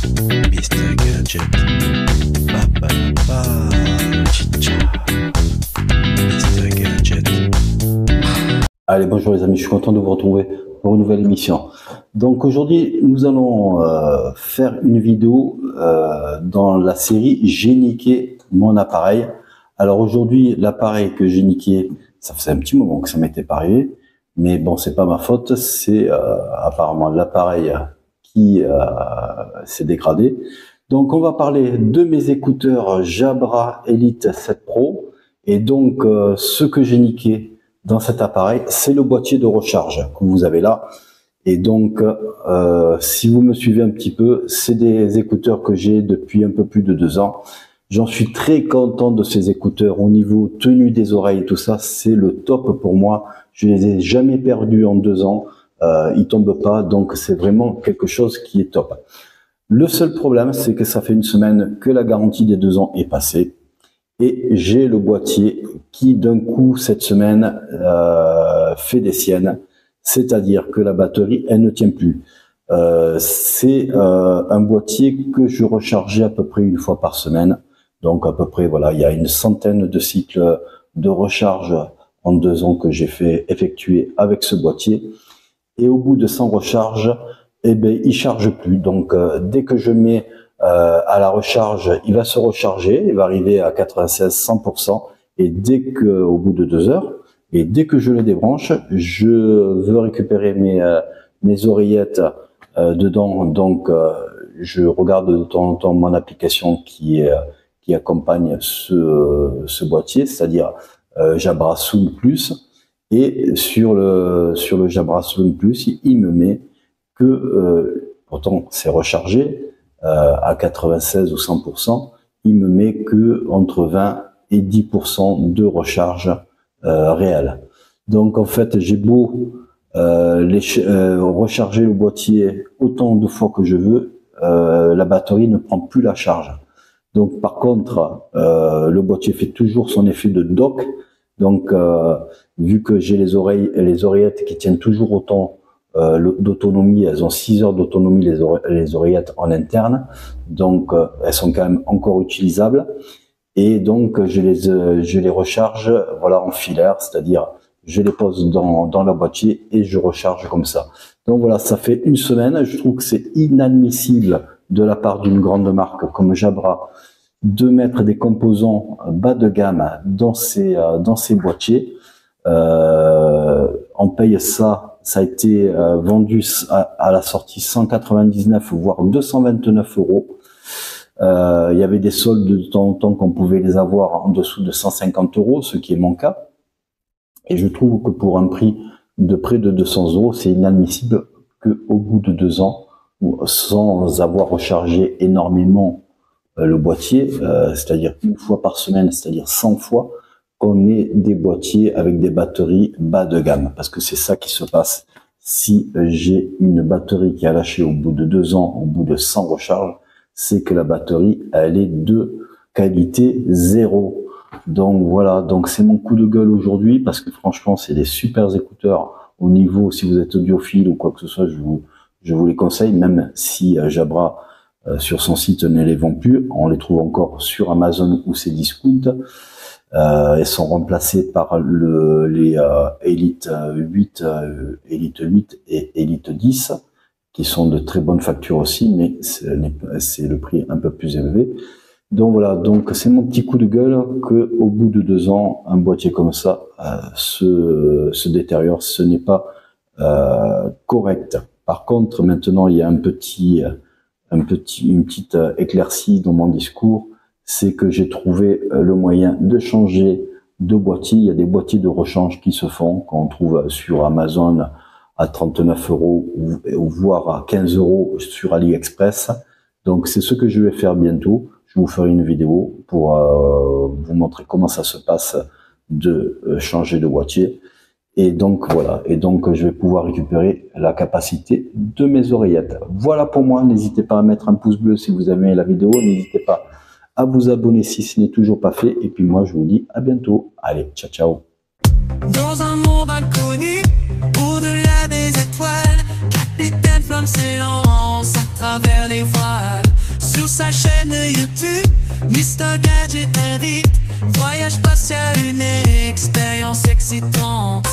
Mr. Gadget. Ba, ba, ba, chicha. Mr. Gadget. Allez, bonjour les amis, je suis content de vous retrouver pour une nouvelle émission. Donc aujourd'hui, nous allons faire une vidéo dans la série J'ai niqué mon appareil. Alors aujourd'hui, l'appareil que j'ai niqué, ça faisait un petit moment que ça m'était pas arrivé, mais bon, c'est pas ma faute, c'est apparemment l'appareil qui s'est dégradé. Donc on va parler de mes écouteurs Jabra Elite 7 Pro, et donc ce que j'ai niqué dans cet appareil, c'est le boîtier de recharge que vous avez là. Et donc, si vous me suivez un petit peu, c'est des écouteurs que j'ai depuis un peu plus de 2 ans. J'en suis très content de ces écouteurs. Au niveau tenue des oreilles et tout ça, c'est le top pour moi. Je les ai jamais perdus en 2 ans. Ils tombent pas, donc c'est vraiment quelque chose qui est top. Le seul problème, c'est que ça fait une semaine que la garantie des 2 ans est passée. Et j'ai le boîtier qui, d'un coup, cette semaine, fait des siennes. C'est-à-dire que la batterie, elle ne tient plus. C'est un boîtier que je rechargeais à peu près une fois par semaine. Donc à peu près, voilà, il y a une centaine de cycles de recharge en 2 ans que j'ai fait effectuer avec ce boîtier. Et au bout de 100 recharges, eh ben, il charge plus. Donc dès que je mets à la recharge, il va se recharger, il va arriver à 96-100%. Et dès que, au bout de 2 heures, et dès que je le débranche, je veux récupérer mes oreillettes dedans. Donc je regarde de temps en temps mon application qui accompagne ce boîtier, c'est-à-dire Jabra Sound Plus. Et sur le Jabra Sound Plus, il me met que, pourtant c'est rechargé à 96 ou 100%, il me met que entre 20 et 10% de recharge réelle. Donc en fait, j'ai beau recharger le boîtier autant de fois que je veux, la batterie ne prend plus la charge. Donc par contre, le boîtier fait toujours son effet de dock. Donc vu que j'ai les oreillettes qui tiennent toujours autant d'autonomie, elles ont 6 heures d'autonomie les oreillettes en interne, donc elles sont quand même encore utilisables. Et donc je les recharge, voilà, en filaire, c'est-à-dire je les pose dans le boîtier et je recharge comme ça. Donc voilà, ça fait une semaine. Je trouve que c'est inadmissible de la part d'une grande marque comme Jabra de mettre des composants bas de gamme dans ces boîtiers. On paye ça a été vendu à la sortie 199 voire 229 euros. Il y avait des soldes de temps en temps qu'on pouvait les avoir en dessous de 150 euros, ce qui est mon cas. Et je trouve que pour un prix de près de 200 euros, c'est inadmissible qu'au bout de 2 ans, sans avoir rechargé énormément le boîtier, c'est-à-dire une fois par semaine, c'est-à-dire 100 fois, qu'on ait des boîtiers avec des batteries bas de gamme. Parce que c'est ça qui se passe si j'ai une batterie qui a lâché au bout de 2 ans, au bout de 100 recharges, c'est que la batterie, elle est de qualité 0. Donc voilà, donc c'est mon coup de gueule aujourd'hui, parce que franchement, c'est des super écouteurs au niveau, si vous êtes audiophile ou quoi que ce soit, je vous les conseille, même si Jabra, sur son site, ne les vend plus. On les trouve encore sur Amazon ou ses discounts. Elles sont remplacées par les Elite 8, Elite 8 et Elite 10, qui sont de très bonne facture aussi, mais c'est le prix un peu plus élevé. Donc voilà, donc c'est mon petit coup de gueule que au bout de 2 ans, un boîtier comme ça se détériore. Ce n'est pas correct. Par contre, maintenant, il y a une petite éclaircie dans mon discours, c'est que j'ai trouvé le moyen de changer de boîtier. Il y a des boîtiers de rechange qui se font, qu'on trouve sur Amazon à 39 euros ou voire à 15 euros sur AliExpress. Donc c'est ce que je vais faire bientôt. Je vous ferai une vidéo pour vous montrer comment ça se passe de changer de boîtier. Et donc voilà, et donc je vais pouvoir récupérer la capacité de mes oreillettes. Voilà pour moi, n'hésitez pas à mettre un pouce bleu si vous avez aimé la vidéo, n'hésitez pas à vous abonner si ce n'est toujours pas fait, et puis moi je vous dis à bientôt. Allez, ciao ciao. Dans un monde inconnu, au-delà des étoiles, capitaine flamme s'élance à travers les voiles. sur sa chaîne YouTube. Mr Gadget Edit, voyage spatial, une expérience excitante.